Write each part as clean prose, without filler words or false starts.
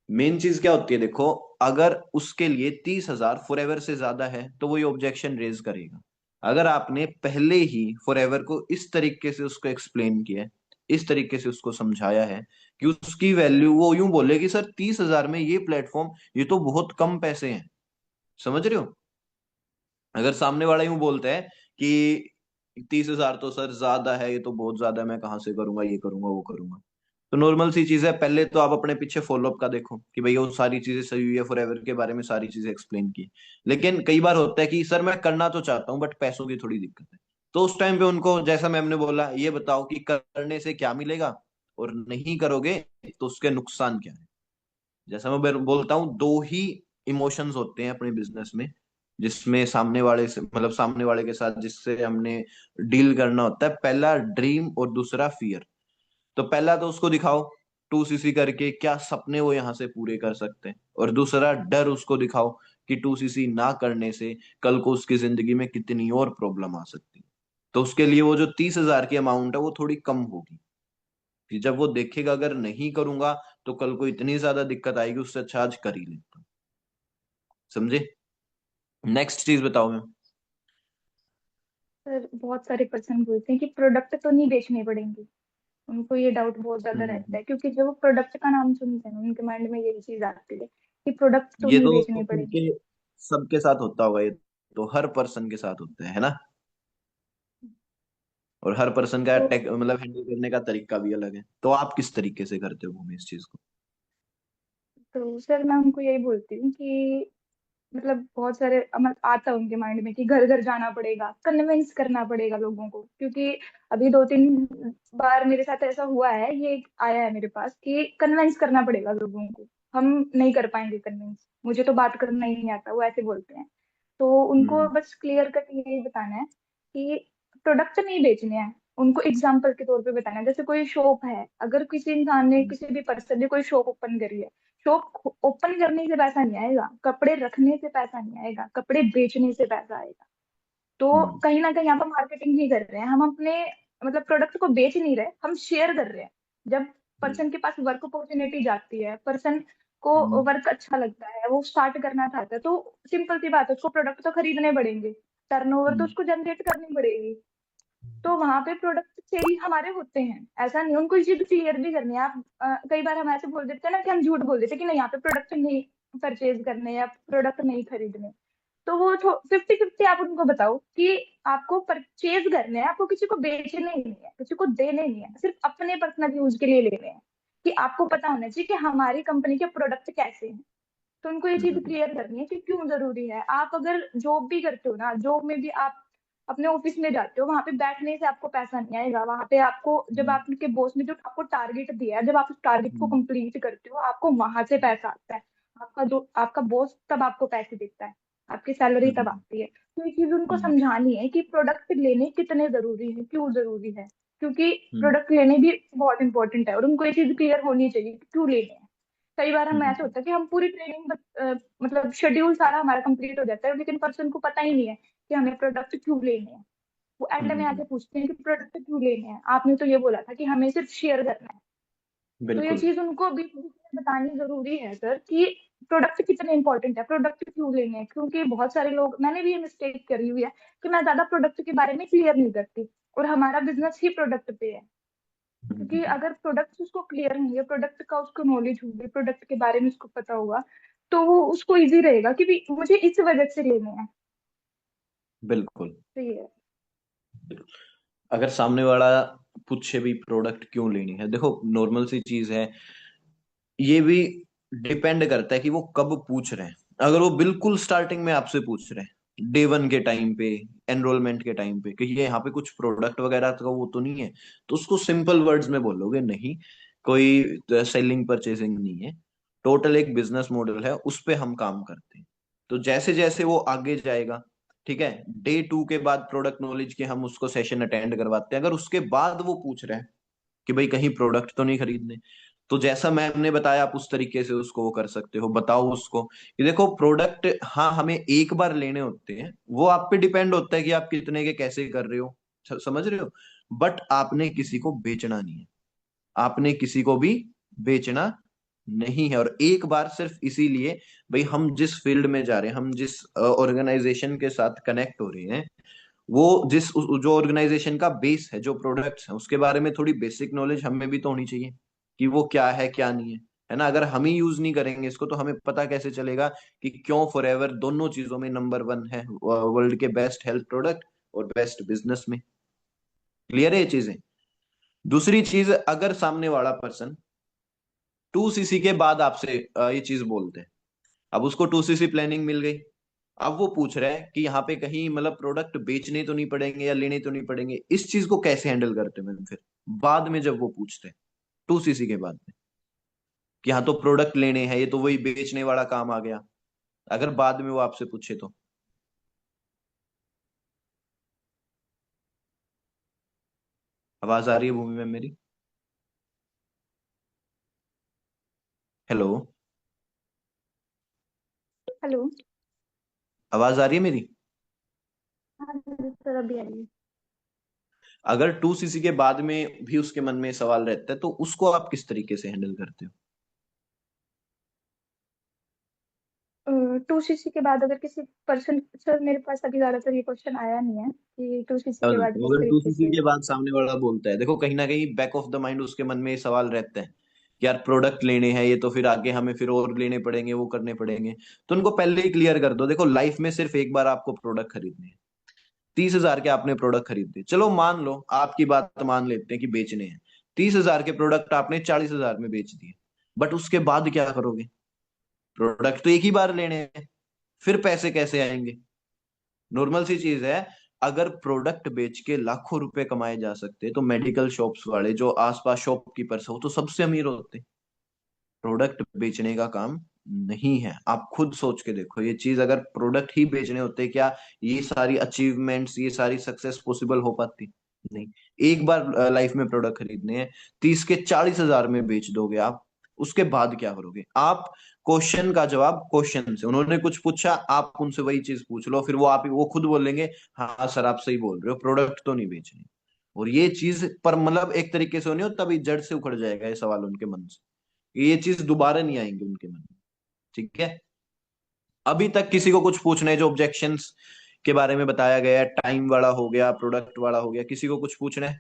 Main चीज क्या होती है देखो, अगर उसके लिए 30,000 फॉरएवर से ज्यादा है तो वो ये ऑब्जेक्शन रेज करेगा। अगर आपने पहले ही फॉरएवर को इस तरीके से उसको एक्सप्लेन किया है, इस तरीके से उसको समझाया है कि उसकी वैल्यू, वो यूं बोले कि सर 30,000 में ये प्लेटफॉर्म, ये तो बहुत कम पैसे हैं। समझ रहे हो? अगर सामने वाला यूं बोलता है कि 30,000 तो सर ज्यादा है, ये तो बहुत ज्यादा है, मैं कहाँ से करूंगा, ये करूंगा वो करूंगा, तो नॉर्मल सी चीज है, पहले तो आप अपने पीछे फॉलोअप का देखो कि भैया वो सारी चीजें सही हुई है, फॉरएवर के बारे में सारी चीजें एक्सप्लेन की। लेकिन कई बार होता है कि सर मैं करना तो चाहता हूँ बट पैसों की थोड़ी दिक्कत है। तो उस टाइम पे उनको, जैसा मैम ने बोला, ये बताओ कि करने से क्या मिलेगा और नहीं करोगे तो उसके नुकसान क्या है। जैसा मैं बोलता हूँ, दो ही इमोशंस होते हैं अपने बिजनेस में, जिसमें सामने वाले से, मतलब सामने वाले के साथ जिससे हमने डील करना होता है। पहला ड्रीम और दूसरा फियर। तो पहला तो उसको दिखाओ 2cc करके क्या सपने वो यहाँ से पूरे कर सकते हैं, और दूसरा डर उसको दिखाओ कि 2cc ना करने से कल को उसकी जिंदगी में कितनी और प्रॉब्लम आ सकती है। तो उसके लिए वो जो 30,000 की अमाउंट है वो थोड़ी कम होगी, कि जब वो देखेगा अगर नहीं करूंगा तो कल को इतनी ज्यादा दिक्कत आएगी, उससे अच्छा आज कर ही लेता हूं। समझे? नेक्स्ट चीज बताओ मैम। सर बहुत सारे पर्सन बोलते हैं कि प्रोडक्ट तो नहीं बेचने पड़ेंगे। उनको ये डाउट बहुत ज्यादा रहता हम्म। है, क्योंकि जब वो प्रोडक्ट का नाम सुनते हैं ना, उनके माइंड में यही चीज आती है कि प्रोडक्ट तो ये नहीं तो बेचने पड़ेंगे। सबके सबके साथ होता होगा, ये तो हर पर्सन के साथ होता है ना। और हर पर्सन का तो टेक, मतलब हैंडल करने का तरीका भी अलग है। तो आप किस तरीके से करते हो हमें इस चीज को? तो सर मैं उनको यही बोलती हूँ कि मतलब बहुत सारे आता है उनके माइंड में कि घर घर जाना पड़ेगा, कन्विंस करना पड़ेगा लोगों को, क्योंकि अभी 2-3 बार मेरे साथ ऐसा हुआ है, ये आया है मेरे पास कि कन्विंस करना पड़ेगा लोगों को। हम नहीं कर पाएंगे कन्विंस, मुझे तो बात करना ही नहीं आता, वो ऐसे बोलते हैं। तो उनको हम्म। बस क्लियर कट यही बताना है कि प्रोडक्ट नहीं बेचने हैं। उनको एग्जाम्पल के तौर पे बताना है, जैसे कोई शॉप है, अगर किसी इंसान ने, हम्म। किसी भी पर्सन ने कोई शॉप ओपन करी है, शॉप ओपन करने से पैसा नहीं आएगा, कपड़े रखने से पैसा नहीं आएगा, कपड़े बेचने से पैसा आएगा। तो हम्म। कहीं ना कहीं यहाँ पर मार्केटिंग नहीं कर रहे हैं हम अपने, मतलब प्रोडक्ट को बेच नहीं रहे, हम शेयर कर रहे हैं। जब पर्सन के पास वर्क अपॉर्चुनिटी जाती है, पर्सन को हम्म। वर्क अच्छा लगता है, वो स्टार्ट करना चाहता है, तो सिंपल सी बात है, उसको प्रोडक्ट तो खरीदने पड़ेंगे, टर्नओवर तो हम्म। उसको जनरेट करनी पड़ेगी। तो वहां पे प्रोडक्ट सेल हमारे होते हैं, ऐसा नहीं, उनको ये चीज क्लियर भी करनी है। आप कई बार हम ऐसे बोल देते हैं ना कि हम झूठ बोल देते हैं कि नहीं, यहाँ पे प्रोडक्ट नहीं परचेज करने या प्रोडक्ट नहीं खरीदने। तो वो 50-50 आप उनको बताओ कि आपको परचेज करने हैं, आपको किसी को बेचने ही नहीं है, किसी को देने नहीं है, सिर्फ अपने पर्सनल यूज के लिए लेने हैं। कि आपको पता होना चाहिए कि हमारी कंपनी के प्रोडक्ट कैसे हैं। तो उनको ये चीज हम्म। क्लियर करनी है कि क्यों जरूरी है। आप अगर जॉब भी करते हो ना, जॉब में भी आप अपने ऑफिस में जाते हो, वहां पे बैठने से आपको पैसा नहीं आएगा। वहां पे आपको, जब हम्म। आपके बॉस ने जो आपको टारगेट दिया है, जब आप उस टारगेट को हम्म। कंप्लीट करते हो, आपको वहां से पैसा आता है। आपका जो आपका बॉस तब आपको पैसे देता है, आपकी सैलरी तब हम्म। आती है। तो ये चीज उनको हम्म। समझानी है कि प्रोडक्ट लेने कितने जरूरी है, क्यों जरूरी है। क्योंकि हम्म। प्रोडक्ट लेने भी बहुत इंपॉर्टेंट है, और उनको ये चीज क्लियर होनी चाहिए कि क्यों लेने हैं। कई बार हम ऐसे हम्म। होता है कि हम पूरी ट्रेनिंग, मतलब शेड्यूल सारा हमारा कंप्लीट हो जाता है, लेकिन पर्सन को पता ही नहीं है कि हमें प्रोडक्ट क्यों लेने हैं। वो एंड में हम्म। आके पूछते हैं कि प्रोडक्ट क्यों लेने हैं, आपने तो ये बोला था कि हमें सिर्फ शेयर करना है। तो ये बिल्कुल। चीज उनको भी बतानी जरूरी है सर कि प्रोडक्ट कितने इंपॉर्टेंट है, प्रोडक्ट क्यों लेने हैं। क्योंकि बहुत सारे लोग, मैंने भी ये मिस्टेक करी हुई है कि मैं ज्यादा प्रोडक्ट के बारे में क्लियर नहीं करती, और हमारा बिजनेस ही प्रोडक्ट पे है। क्योंकि हम्म। अगर प्रोडक्ट उसको क्लियर होंगे, प्रोडक्ट का उसको नॉलेज होगी, प्रोडक्ट के बारे में उसको पता होगा, तो वो उसको इजी रहेगा कि भी मुझे इस वजह से लेने हैं। बिल्कुल। तो ये है। अगर सामने वाला पूछे भी प्रोडक्ट क्यों लेनी है, देखो नॉर्मल सी चीज है, ये भी डिपेंड करता है कि वो कब पूछ रहे हैं। अगर वो बिल्कुल स्टार्टिंग में आपसे पूछ रहे हैं, डे 1 के टाइम पे, एनरोलमेंट के टाइम पे, कि ये यहाँ पे कुछ प्रोडक्ट वगैरह का वो तो नहीं है, तो उसको सिंपल वर्ड्स में बोलोगे, नहीं कोई सेलिंग परचेसिंग नहीं है, टोटल एक बिजनेस मॉडल है, उस पे हम काम करते हैं। तो जैसे जैसे वो आगे जाएगा, ठीक है, डे 2 के बाद प्रोडक्ट नॉलेज के हम उसको सेशन अटेंड करवाते हैं। अगर उसके बाद वो पूछ रहे हैं कि भाई कहीं प्रोडक्ट तो नहीं खरीदने, तो जैसा मैम ने बताया आप उस तरीके से उसको वो कर सकते हो। बताओ उसको कि देखो प्रोडक्ट, हाँ हमें एक बार लेने होते हैं, वो आप पे डिपेंड होता है कि आप कितने के कैसे कर रहे हो, समझ रहे हो, बट आपने किसी को बेचना नहीं है, आपने किसी को भी बेचना नहीं है। और एक बार सिर्फ इसीलिए, भाई हम जिस फील्ड में जा रहे हैं, हम जिस ऑर्गेनाइजेशन के साथ कनेक्ट हो रहे हैं, वो जो ऑर्गेनाइजेशन का बेस है, जो प्रोडक्ट्स हैं, उसके बारे में थोड़ी बेसिक नॉलेज हमें भी तो होनी चाहिए कि वो क्या है क्या नहीं है ना। अगर हम ही यूज नहीं करेंगे इसको तो हमें पता कैसे चलेगा कि क्यों फॉरएवर दोनों चीजों में नंबर वन है, वर्ल्ड के बेस्ट हेल्थ प्रोडक्ट और बेस्ट बिजनेस में। क्लियर है ये चीजें। दूसरी चीज, अगर सामने वाला पर्सन 2 सीसी के बाद आपसे ये चीज बोलते हैं, अब उसको 2 सीसी प्लानिंग मिल गई, अब वो पूछ रहा है कि यहाँ पे कहीं मतलब प्रोडक्ट बेचने तो नहीं पड़ेंगे या लेने तो नहीं पड़ेंगे, इस चीज को कैसे हैंडल करते हैं मैम फिर बाद में जब वो पूछते हैं 2 सीसी के बाद में कि हाँ तो प्रोडक्ट लेने हैं, ये तो वही बेचने वाला काम आ गया, अगर बाद में वो आपसे पूछे तो। आवाज आ रही है भूमि मैम मेरी? हेलो? हेलो। आवाज आ रही है मेरी? हाँ जी सर, अभी आई है। अगर 2 सीसी के बाद में भी उसके मन में सवाल रहता है तो उसको आप किस तरीके से हैंडल करते हो? 2 सीसी के बाद अगर किसी पर्सन, सर मेरे पास अभी ज्यादातर ये क्वेश्चन आया नहीं है कि 2 सीसी के चलो, बाद तो किस अगर टू तरीके सीसी से। के बाद सामने वाला बोलता है, देखो कहीं ना कहीं बैक ऑफ द माइंड उसके मन में ये सवाल रहता है कि यार प्रोडक्ट लेने हैं, ये तो फिर आगे हमें फिर और लेने पड़ेंगे, वो करने पड़ेंगे। तो उनको पहले ही क्लियर कर दो, देखो लाइफ में सिर्फ एक बार आपको प्रोडक्ट खरीदने हैं। 30,000 के आपने प्रोडक्ट खरीदे, चलो मान लो आपकी बात मान लेते हैं कि बेचने हैं। 30,000 के प्रोडक्ट आपने 40,000 में बेच दिए, बट उसके बाद क्या करोगे? प्रोडक्ट तो एक ही बार लेने हैं, फिर पैसे कैसे आएंगे? नॉर्मल सी चीज है। अगर प्रोडक्ट बेच के लाखों रुपए कमाए जा सकते तो मेडिकल शॉप्स वाले जो आसपास शॉपकीपर्स हो तो सबसे अमीर होते। प्रोडक्ट बेचने का काम नहीं है। आप खुद सोच के देखो ये चीज, अगर प्रोडक्ट ही बेचने होते क्या ये सारी अचीवमेंट्स, ये सारी सक्सेस पॉसिबल हो पाती? नहीं। एक बार लाइफ में प्रोडक्ट खरीदने हैं, 30 के 40,000 में बेच दोगे आप, उसके बाद क्या करोगे आप? क्वेश्चन का जवाब क्वेश्चन से, उन्होंने कुछ पूछा आप उनसे वही चीज पूछ लो, फिर वो खुद बोलेंगे हाँ सर आप सही बोल रहे हो, प्रोडक्ट तो नहीं बेचने। और ये चीज पर मतलब एक तरीके से होनी हो तभी जड़ से उखड़ जाएगा ये सवाल उनके मन से, ये चीज दोबारा नहीं आएंगी उनके मन में। ठीक है। अभी तक किसी को कुछ पूछना है जो ऑब्जेक्शंस के बारे में बताया गया है, टाइम वाला हो गया, प्रोडक्ट वाला हो गया, किसी को कुछ पूछना है?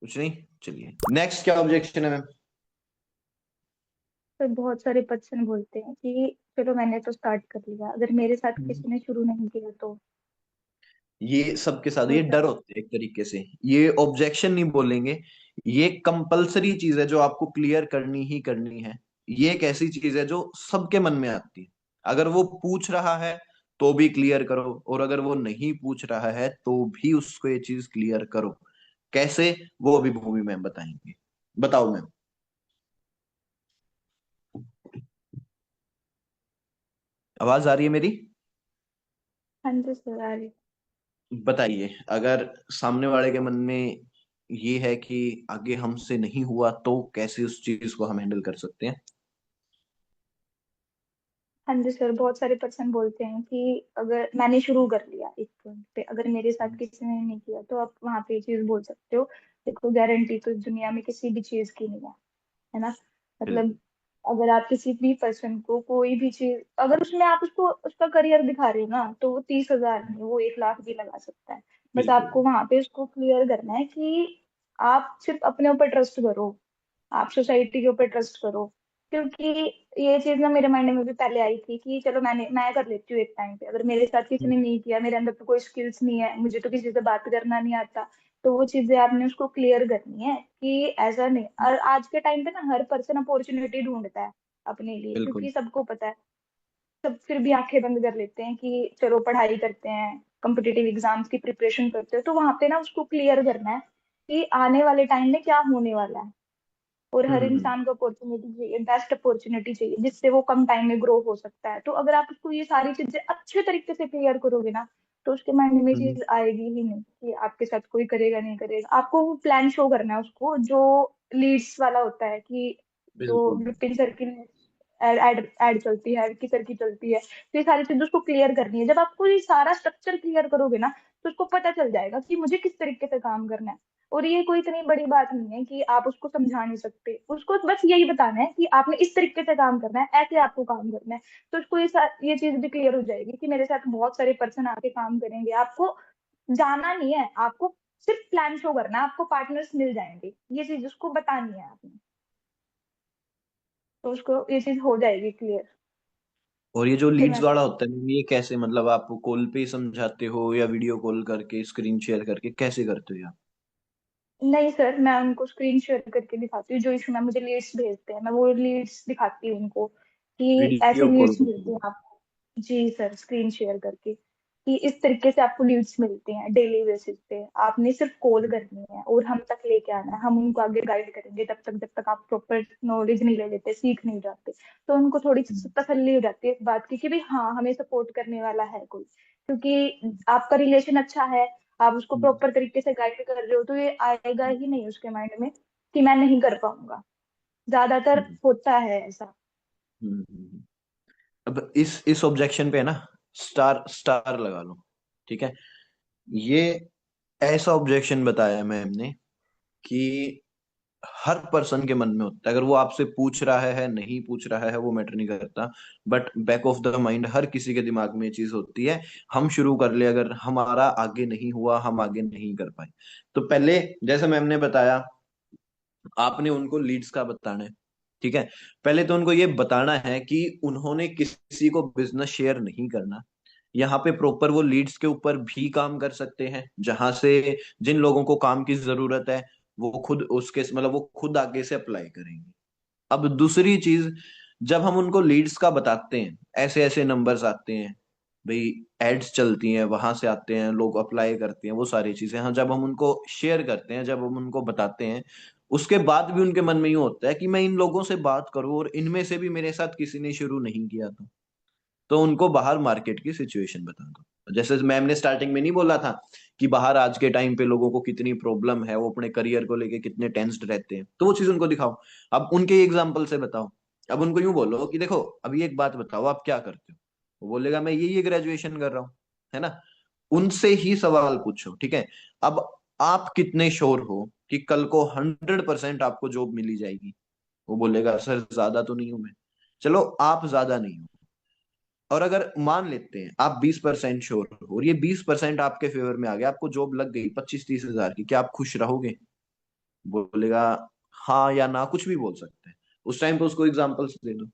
कुछ नहीं, चलिए नेक्स्ट क्या ऑब्जेक्शन है मैम? सर बहुत सारे पर्सन बोलते हैं कि चलो मैंने तो स्टार्ट कर लिया, अगर मेरे साथ किसी ने शुरू नहीं किया तो। ये सबके साथ ये होता डर है। होते हैं एक तरीके से, ये ऑब्जेक्शन नहीं बोलेंगे, ये कंपलसरी चीज है जो आपको क्लियर करनी ही करनी है। ये एक ऐसी चीज है जो सबके मन में आती है। अगर वो पूछ रहा है तो भी क्लियर करो, और अगर वो नहीं पूछ रहा है तो भी उसको ये चीज क्लियर करो। कैसे? वो अभी भूमि मैम बताएंगे। बताओ मैम। आवाज आ रही है मेरी? हाँ जी सर, आ रही। बताइए, अगर सामने वाले के मन में ये है कि आगे हमसे नहीं हुआ तो कैसे उस चीज को हम हैंडल कर सकते हैं? हाँ जी सर, बहुत सारे पर्सन बोलते हैं कि अगर मैंने शुरू कर लिया एक पॉइंट पे, अगर मेरे साथ किसी ने नहीं किया तो आप वहां पे ये चीज बोल सकते हो। देखो गारंटी तो इस दुनिया में किसी भी चीज की नहीं है ना। बिल्कुल। मतलब अगर आप किसी भी पर्सन को कोई भी चीज, अगर उसमें आप उसको उसका करियर दिखा रहे हो ना, तो वो 30,000 नहीं, वो 1 लाख भी लगा सकता है। बस बिल्कुल। आपको वहां पे उसको क्लियर करना है कि आप सिर्फ अपने ऊपर ट्रस्ट करो, आप सोसाइटी के ऊपर ट्रस्ट करो। क्योंकि ये चीज ना मेरे माइंड में भी पहले आई थी कि चलो मैं कर लेती हूँ एक टाइम पे, अगर मेरे साथ किसी ने नहीं किया, मेरे अंदर तो कोई स्किल्स नहीं है, मुझे तो किसी से बात करना नहीं आता, तो वो चीजें आपने उसको क्लियर करनी है कि ऐसा नहीं। और आज के टाइम पे ना हर पर्सन अपॉर्चुनिटी ढूंढता है अपने लिए, बिल्कुल। क्योंकि सबको पता है। सब फिर भी आंखें बंद कर लेते हैं कि चलो पढ़ाई करते हैं, कॉम्पिटिटिव एग्जाम्स की प्रिपरेशन करते हो, तो वहां पे ना उसको क्लियर करना है कि आने वाले टाइम में क्या होने वाला है। और हर हम्म। इंसान को अपॉर्चुनिटी चाहिए, बेस्ट अपॉर्चुनिटी चाहिए जिससे वो कम टाइम में ग्रो हो सकता है। तो अगर आप उसको ये सारी चीजें अच्छे तरीके से क्लियर करोगे ना, तो उसके माइंड में हम्म। चीज आएगी ही नहीं कि आपके साथ कोई करेगा नहीं करेगा। आपको वो प्लान शो करना है उसको जो लीड्स वाला होता है कि जो बिल्कुल। विपिन सर की एड एड एड चलती है, एड किस तरह की चलती है, तो ये सारी चीजें उसको क्लियर करनी है। जब आपको ये सारा स्ट्रक्चर क्लियर करोगे ना, तो उसको पता चल जाएगा कि मुझे किस तरीके से काम करना है। और ये कोई इतनी बड़ी बात नहीं है कि आप उसको समझा नहीं सकते, उसको बस यही बताना है कि आपने इस तरीके से काम करना है, ऐसे आपको काम करना है। तो उसको ये चीज भी क्लियर हो जाएगी कि मेरे साथ बहुत सारे पर्सन आके काम करेंगे। आपको जाना नहीं है, आपको सिर्फ प्लान शो करना है, आपको पार्टनर्स मिल जाएंगे, ये चीज उसको बतानी है आपने। तो उसको ये चीज हो जाएगी क्लियर। और ये जो फिर लीड्स मैं वाला होता है ये कैसे, मतलब आप कॉल पे ही समझाते हो या वीडियो कॉल करके स्क्रीन शेयर करके कैसे करते हो आप? नहीं सर, मैं उनको स्क्रीन शेयर करके दिखाती हूँ, जो इशू में मुझे लीड्स भेजते हैं मैं वो लीड्स दिखाती हूँ उनको कि ऐसे वीडियो कॉल लीड्स मिलती करके? हैं आपको। जी सर, स्क्रीन शेयर करके कि इस तरीके से आपको लीड्स मिलती हैं डेली बेसिस पे, आपने सिर्फ कॉल करनी है और हम तक लेके आना है, हम उनको आगे गाइड करेंगे तब तक जब तक आप प्रॉपर नॉलेज नहीं ले लेते, सीख नहीं जाते। तो उनको थोड़ी तसल्ली हो जाती है इस बात की कि भाई हाँ, हमें सपोर्ट करने वाला है कोई, क्योंकि आपका रिलेशन अच्छा है, आप उसको प्रॉपर तरीके से गाइड कर रहे हो, तो ये आएगा ही नहीं उसके माइंड में कि मैं नहीं कर पाऊंगा। ज्यादातर होता है ऐसा। अब इस ऑब्जेक्शन पे है ना, स्टार स्टार लगा लो, ठीक है। ये ऐसा ऑब्जेक्शन बताया मैम ने कि हर पर्सन के मन में होता है, अगर वो आपसे पूछ रहा है नहीं पूछ रहा है वो मैटर नहीं करता, but back of the mind हर किसी के दिमाग में ये चीज होती है। हम शुरू कर ले, अगर हमारा आगे नहीं हुआ, हम आगे नहीं कर पाए, तो पहले जैसे मैम ने बताया आपने उनको लीड्स का बताना है, ठीक है। पहले तो उनको ये बताना है कि उन्होंने किसी को बिजनेस शेयर नहीं करना। यहाँ पे प्रॉपर वो लीड्स के ऊपर भी काम कर सकते हैं, जहां से जिन लोगों को काम की जरूरत है वो खुद उसके मतलब वो खुद आगे से अप्लाई करेंगे। अब दूसरी चीज, जब हम उनको लीड्स का बताते हैं, ऐसे ऐसे नंबर्स आते हैं भाई, एड्स चलती हैं वहां से आते हैं, लोग अप्लाई करते हैं, वो सारी चीजें हाँ जब हम उनको शेयर करते हैं, जब हम उनको बताते हैं, उसके बाद भी उनके मन में यूं होता है कि मैं इन लोगों से बात करूं और इनमें से भी मेरे साथ किसी ने शुरू नहीं किया था। तो उनको बाहर मार्केट की सिचुएशन बता दो, जैसे मैम ने स्टार्टिंग में नहीं बोला था कि बाहर आज के टाइम पे लोगों को कितनी प्रॉब्लम है, वो अपने करियर को लेके कितने टेंस्ड रहते हैं, तो वो चीज उनको दिखाओ। अब उनके एग्जाम्पल से बताओ। अब उनको यूं बोलो कि देखो अभी एक बात बताओ आप क्या करते हो। वो बोलेगा मैं ये ग्रेजुएशन कर रहा हूँ, है ना। उनसे ही सवाल पूछो, ठीक है। अब आप कितने श्योर हो कि कल को 100% आपको जॉब मिली जाएगी? वो बोलेगा सर ज्यादा तो नहीं हूं मैं। चलो आप ज्यादा नहीं हो, और अगर मान लेते हैं आप 20% श्योर हो और ये 20% आपके फेवर में आ गया, आपको जॉब लग गई 25-30 हजार की, क्या आप खुश रहोगे? बोलेगा हाँ या ना, कुछ भी बोल सकते हैं। उस टाइम पे उसको एग्जांपल्स दे दो।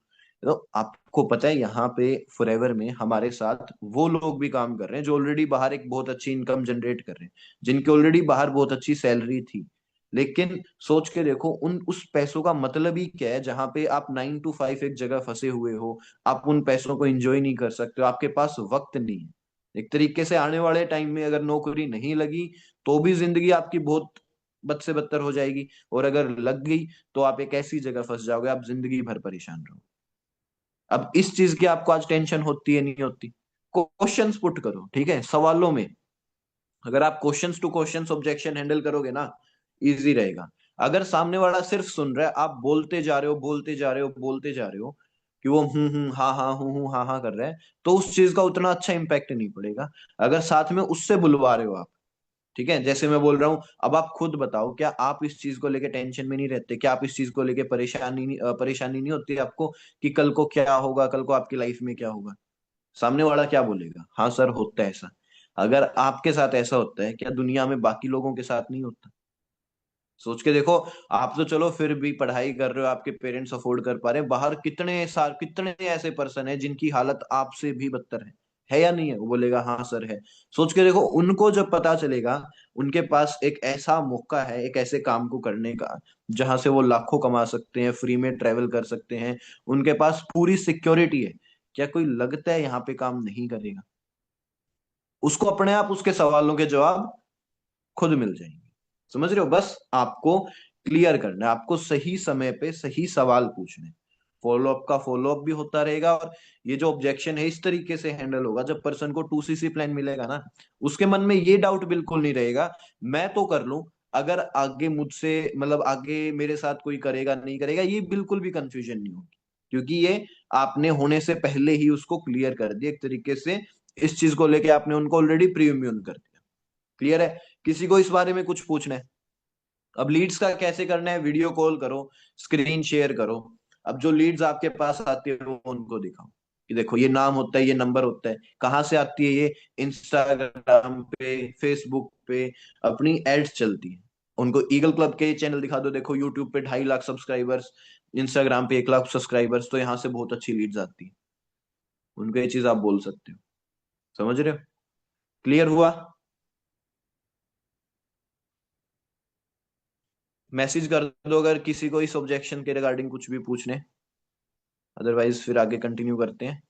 तो आपको पता है यहाँ पे फॉरएवर में हमारे साथ वो लोग भी काम कर रहे हैं जो ऑलरेडी बाहर एक बहुत अच्छी इनकम जनरेट कर रहे हैं, जिनकी ऑलरेडी बाहर बहुत अच्छी सैलरी थी। लेकिन सोच के देखो उन उस पैसों का मतलब ही क्या है, जहां पे आप 9 to 5 एक जगह फंसे हुए हो, आप उन पैसों को एंजॉय नहीं कर सकते हो, आपके पास वक्त नहीं है। एक तरीके से आने वाले टाइम में अगर नौकरी नहीं लगी तो भी जिंदगी आपकी बहुत बद से बदतर हो जाएगी, और अगर लग गई तो आप एक ऐसी जगह फंस जाओगे, आप जिंदगी भर परेशान रहो। अब इस चीज की आपको आज टेंशन होती है नहीं होती? क्वेश्चंस पुट करो, ठीक है, सवालों में। अगर आप questions two questions objection handle करोगे ना, इजी रहेगा। अगर सामने वाला सिर्फ सुन रहा है, आप बोलते जा रहे हो बोलते जा रहे हो बोलते जा रहे हो कि वो हाँ हाँ हाँ हाँ कर रहा है, तो उस चीज का उतना अच्छा इंपैक्ट नहीं पड़ेगा। अगर साथ में उससे बुलवा रहे हो आप, ठीक है, जैसे मैं बोल रहा हूँ, अब आप खुद बताओ क्या आप इस चीज को लेके टेंशन में नहीं रहते? क्या आप इस चीज को लेके परेशानी नहीं होती आपको कि कल को क्या होगा, कल को आपकी लाइफ में क्या होगा? सामने वाला क्या बोलेगा? हाँ सर होता है ऐसा। अगर आपके साथ ऐसा होता है, क्या दुनिया में बाकी लोगों के साथ नहीं होता? सोच के देखो। आप तो चलो फिर भी पढ़ाई कर रहे हो, आपके पेरेंट्स अफोर्ड कर पा रहे हैं, बाहर कितने ऐसे पर्सन है जिनकी हालत आपसे भी बदतर है या नहीं है? वो बोलेगा हाँ सर है। सोच के देखो, उनको जब पता चलेगा उनके पास एक ऐसा मौका है एक ऐसे काम को करने का जहां से वो लाखों कमा सकते हैं, फ्री में ट्रेवल कर सकते हैं, उनके पास पूरी सिक्योरिटी है, क्या कोई लगता है यहाँ पे काम नहीं करेगा? उसको अपने आप उसके सवालों के जवाब खुद मिल जाएंगे। समझ रहे हो? बस आपको क्लियर करना है, आपको सही समय पे सही सवाल पूछने। फॉलोअप का फॉलोअप भी होता रहेगा, और ये जो ऑब्जेक्शन है इस तरीके से हैंडल होगा, जब पर्सन को 2CC प्लान मिलेगा ना, उसके मन में ये डाउट बिल्कुल नहीं रहेगा मैं तो कर लूं, अगर आगे मुझसे मतलब आगे मेरे साथ कोई करेगा नहीं करेगा, ये बिल्कुल भी कंफ्यूजन नहीं होगी, क्योंकि ये आपने होने से पहले ही उसको क्लियर कर दिया एक तरीके से। इस चीज को लेके आपने उनको ऑलरेडी प्री इम्यून कर दिया। क्लियर है? किसी को इस बारे में कुछ पूछना है? अब लीड्स का कैसे करना है? वीडियो कॉल करो, स्क्रीन शेयर करो। अब जो लीड्स आपके पास आती है वो उनको दिखाओ कि देखो ये नाम होता है, ये नंबर होता है। कहाँ से आती है ये? इंस्टाग्राम पे, फेसबुक पे अपनी एड्स चलती है। उनको ईगल क्लब के चैनल दिखा दो, देखो यूट्यूब पे 2.5 लाख सब्सक्राइबर्स, इंस्टाग्राम पे 1 लाख सब्सक्राइबर्स, तो यहाँ से बहुत अच्छी लीड्स आती है। उनको ये चीज आप बोल सकते हो। समझ रहे हो? क्लियर हुआ? मैसेज कर दो अगर किसी को इस ऑब्जेक्शन के रिगार्डिंग कुछ भी पूछने, अदरवाइज फिर आगे कंटिन्यू करते हैं।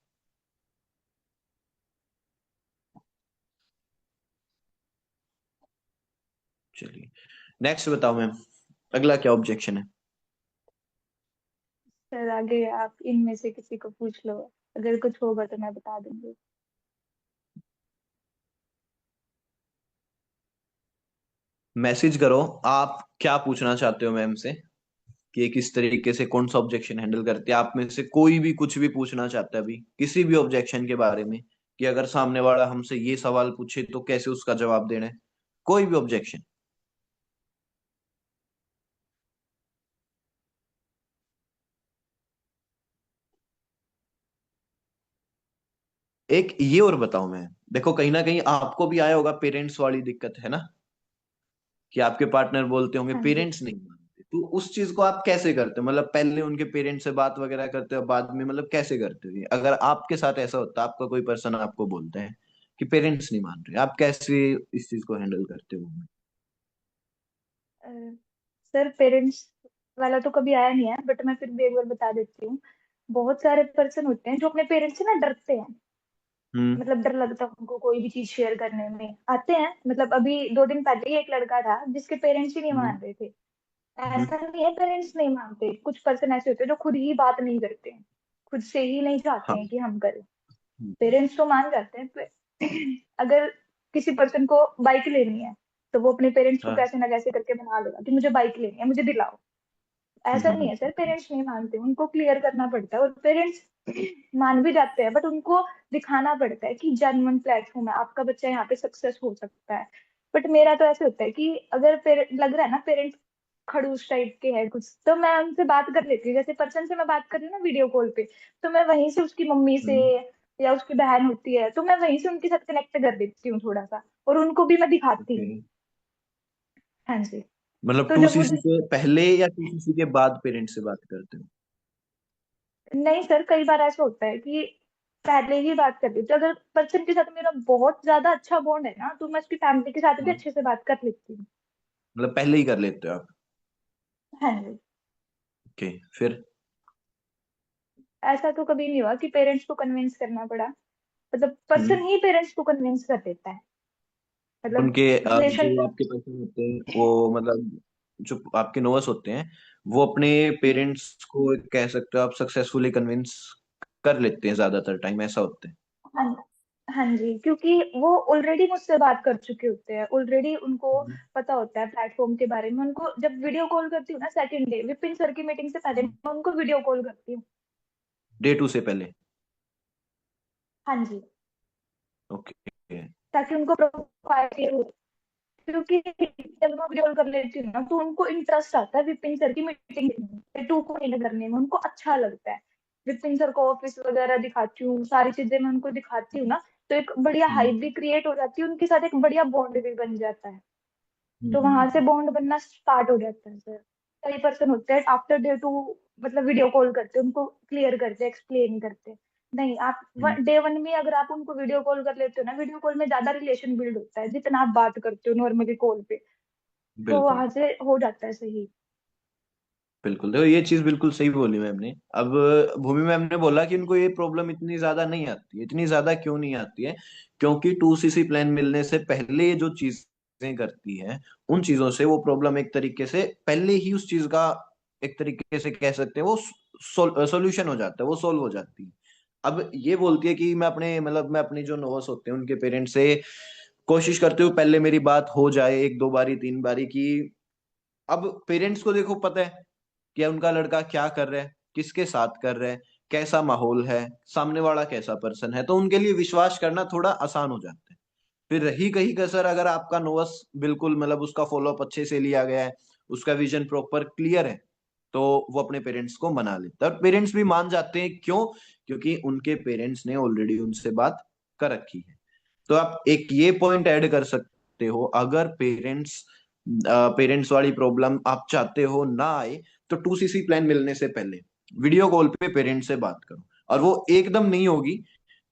चलिए, नेक्स्ट बताओ मैम, अगला क्या ऑब्जेक्शन है? सर आगे आप इनमें से किसी को पूछ लो, अगर कुछ होगा तो मैं बता दूंगी। मैसेज करो, आप क्या पूछना चाहते हो मैम से, कि ये किस तरीके से कौन सा ऑब्जेक्शन हैंडल करते हैं। आप में से कोई भी कुछ भी पूछना चाहता है अभी किसी भी ऑब्जेक्शन के बारे में, कि अगर सामने वाला हमसे ये सवाल पूछे तो कैसे उसका जवाब देना है, कोई भी ऑब्जेक्शन। एक ये और बताओ मैं, देखो कहीं ना कहीं आपको भी आया होगा पेरेंट्स वाली दिक्कत, है ना? कि आपके पार्टनर बोलते होंगे हाँ जी। पेरेंट्स नहीं मानते, तो उस चीज को आप कैसे करते हो? मतलब पहले उनके पेरेंट्स से बात वगैरह करते हो, बाद में मतलब कैसे करते हो ये? अगर आपके साथ ऐसा होता है, आपका कोई पर्सन आपको बोलता है कि पेरेंट्स नहीं मान रहे, आप कैसे इस चीज को हैंडल करते हो? अ, सर पेरेंट्स वाला तो कभी आया नहीं है, बट मैं फिर भी एक बार बता देती हूँ। बहुत सारे पर्सन होते हैं जो अपने पेरेंट्स से ना डरते हैं। हम्म। मतलब डर लगता है उनको कोई भी चीज शेयर करने में। आते हैं, मतलब अभी 2 दिन पहले ही एक लड़का था जिसके पेरेंट्स ही नहीं हम्म। मान रहे थे। हम्म। ऐसा नहीं है पेरेंट्स नहीं मानते, कुछ पर्सन ऐसे होते हैं जो खुद ही बात नहीं करते हैं, खुद से ही नहीं चाहते हाँ। हैं कि हम करें। हम्म। पेरेंट्स तो मान जाते हैं अगर किसी पर्सन को बाइक लेनी है तो वो अपने पेरेंट्स को हाँ। कैसे ना कैसे करके मना लेगा कि मुझे बाइक लेनी है, मुझे दिलाओ। हम्म। ऐसा नहीं है सर, पेरेंट्स नहीं मानते, उनको क्लियर करना पड़ता है। और पेरेंट्स मान भी जाते हैं, बट उनको दिखाना पड़ता है कि जेन्युइन प्लेटफॉर्म है, आपका बच्चा यहाँ पे सक्सेस हो सकता है। बट मेरा तो ऐसे होता है कि अगर पेरेंट लग रहा है ना, पेरेंट्स खड़ूस टाइप के हैं कुछ, तो मैं उनसे बात कर लेती हूँ। जैसे पर्सन से मैं बात कर रही हूँ ना वीडियो कॉल पे, तो मैं वहीं से उसकी मम्मी से हम्म। या उसकी बहन होती है तो मैं वहीं से उनके साथ कनेक्ट कर देती हूँ थोड़ा सा, और उनको भी मैं दिखाती ओके, हूँ। हाँ जी। मतलब तो टू जब वो सीसी से पहले या 2 सीसी के बाद पेरेंट्स से बात करते हो? नहीं सर, कई बार ऐसा होता है कि पहले ही बात कर लेती हूँ। अगर पर्सन के साथ मेरा बहुत ज्यादा अच्छा बॉन्ड है ना, तो मैं उसकी फैमिली के साथ भी हाँ, अच्छे से बात कर लेती हूँ। मतलब पहले ही कर लेते हो आप? हाँ जी। ओके, फिर? ऐसा तो कभी नहीं हुआ कि पेरेंट्स को कन्विंस करना पड़ा, मतलब हम्म। पर्सन ही पेरेंट्स को कन्विंस कर देता है। मतलब उनके रिलेशन जो में। आपके पर्सन होते हैं वो, मतलब जो आपके नोवर्स होते हैं, वो अपने पेरेंट्स को कह सकते हो आप सक्सेसफुली कन्विंस कर लेते हैं, ज्यादातर टाइम ऐसा होता है। हाँ। हाँ जी, क्योंकि वो ऑलरेडी मुझसे बात कर चुके होते हैं, ऑलरेडी उनको पता होता है प्लेटफॉर्म के बारे में। उनको जब वीडियो कॉल करती हूँ ना, सेकंड डे विपिन सर की मीटिंग से पहले मैं उनको वीडियो कॉल करती हूँ। डे 2 से पहले? हाँ जी। ओके। ताकि उनको प्रोफाइल क्लियर हो। क्योंकि जब मैं वीडियो कॉल कर लेती हूँ ना, तो उनको इंटरेस्ट आता है विपिन सर की मीटिंग टू को अटेंड करने में, उनको अच्छा लगता है। विपिन सर को ऑफिस वगैरह दिखाती हूँ, सारी चीजें मैं उनको दिखाती हूँ ना, तो एक बढ़िया हम्म। हाइप भी क्रिएट हो जाती है, उनके साथ एक बढ़िया बॉन्ड भी बन जाता है। हम्म। तो वहां से बॉन्ड बनना स्टार्ट हो जाता है सर। कई पर्सन होते हैं आफ्टर डे 2, मतलब वीडियो कॉल करते हैं, उनको क्लियर करते एक्सप्लेन करते। नहीं, आप हम्म। डे 1 में अगर आप उनको वीडियो कॉल कर लेते हो ना, वीडियो कॉल में ज्यादा रिलेशन बिल्ड होता है जितना आप बात करते हो नॉर्मली कॉल पे। तो बिल्कुल। वहां से हो जाता है सही। बिल्कुल, देखो ये चीज बिल्कुल सही बोली मैम ने। अब भूमि मैम ने बोला कि उनको ये प्रॉब्लम इतनी ज्यादा नहीं आती है। इतनी ज्यादा क्यों नहीं आती है? क्योंकि 2 सीसी प्लान मिलने से पहले ये जो चीजें करती है, उन चीजों से वो प्रॉब्लम एक तरीके से पहले ही उस चीज का, एक तरीके से कह सकते हैं वो सोल्यूशन हो जाता है, वो सोल्व हो जाती है। अब ये बोलती है कि मैं अपने, मतलब मैं अपनी जो नोवस होते हैं उनके पेरेंट्स से कोशिश करती हूँ पहले मेरी बात हो जाए, 1 2 बारी 3 बारी की। अब पेरेंट्स को देखो पता है कि उनका लड़का क्या कर रहा है, किसके साथ कर रहा है, कैसा माहौल है, सामने वाला कैसा पर्सन है, तो उनके लिए विश्वास करना थोड़ा आसान हो जाता है। फिर रही कहीं कसर, अगर आपका नोवस बिल्कुल मतलब उसका फॉलोअप अच्छे से लिया गया है, उसका विजन प्रॉपर क्लियर है, तो वो अपने पेरेंट्स को मना लेता है, और पेरेंट्स भी मान जाते हैं। क्यों? क्योंकि उनके पेरेंट्स ने ऑलरेडी उनसे बात कर रखी है। तो आप एक ये पॉइंट ऐड कर सकते हो, अगर पेरेंट्स वाली प्रॉब्लम आप चाहते हो ना आए, तो 2CC प्लान मिलने से पहले वीडियो कॉल पे पेरेंट्स से बात करो। और वो एकदम नहीं होगी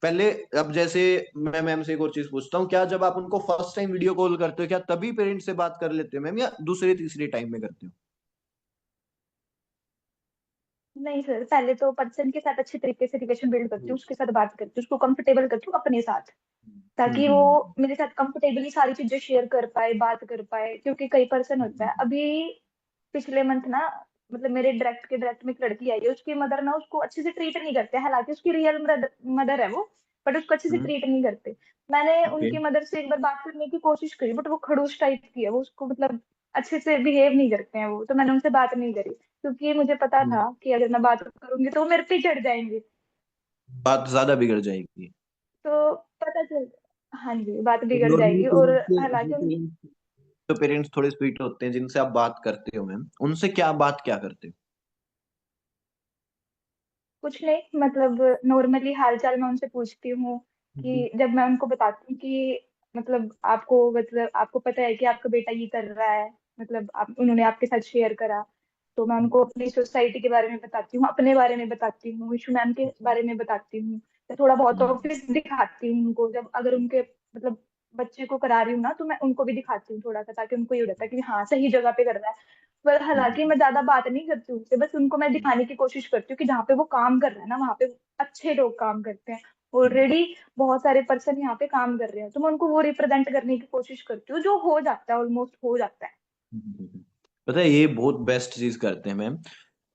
पहले। अब जैसे मैं मैम से एक और चीज पूछता हूँ, क्या जब आप उनको फर्स्ट टाइम वीडियो कॉल करते हो, क्या तभी पेरेंट्स से बात कर लेते हो मैम, या दूसरे तीसरे टाइम में करते हो? नहीं सर, पहले तो पर्सन के साथ अच्छे तरीके से रिलेशन बिल्ड करती हूँ, उसके साथ बात करती हूँ, उसको कंफर्टेबल करती हूँ अपने साथ, ताकि वो हम्म। मेरे साथ कंफर्टेबली सारी चीजें शेयर कर पाए, बात कर पाए। क्योंकि कई पर्सन होता है अभी, पिछले मंथ ना, मतलब मेरे डायरेक्ट में एक लड़की आई है, उसकी मदर ना उसको अच्छे से ट्रीट नहीं करते, हालांकि उसकी रियल मदर है वो, बट उसको अच्छे से हम्म। ट्रीट नहीं करते। मैंने ओके। उनकी मदर से एक बार बात करने की कोशिश करी, बट वो खड़ूस टाइप की है, वो उसको मतलब अच्छे से बिहेव नहीं करते हैं वो, तो मैंने उनसे बात नहीं करी, क्योंकि मुझे पता था कि अगर मैं बात करूंगी तो वो मेरे पे ही चढ़ जाएंगे। बात ज्यादा बिगड़ जाएगी। तो पता चल, हाँ जी, बात बिगड़ नॉर्मली जाएगी। और हालांकि जो पेरेंट्स थोड़े स्वीट होते हैं, जिनसे आप बात करते हो मैम, उनसे क्या बात क्या करते हो? कुछ नहीं, मतलब नॉर्मली हाल चाल मैं उनसे पूछती हूँ, हम्म। कि जब मैं उनको बताती हूँ कि मतलब आपको पता है कि आपका बेटा ये कर रहा है, मतलब आप उन्होंने आपके साथ शेयर करा, तो मैं उनको अपनी सोसाइटी के बारे में बताती हूँ, अपने बारे में बताती हूँ, विशु मैम के बारे में बताती हूँ, तो थोड़ा बहुत हम्म। ऑफिस दिखाती हूँ उनको, जब अगर उनके मतलब बच्चे को करा रही हूँ ना, तो मैं उनको भी दिखाती हूँ थोड़ा सा, ताकि उनको ये रहता है कि हाँ सही जगह पे कर रहा है। पर हालांकि मैं ज्यादा बात नहीं करती हूँ उससे, बस उनको मैं दिखाने की कोशिश करती हूँ कि जहाँ पे वो काम कर रहा है ना, वहाँ पे अच्छे लोग काम करते हैं, ऑलरेडी बहुत सारे पर्सन यहाँ पे काम कर रहे हैं, तो मैं उनको वो रिप्रेजेंट करने की कोशिश करती हूँ, जो हो जाता है, ऑलमोस्ट हो जाता है। पता है, ये बहुत बेस्ट चीज करते हैं मैम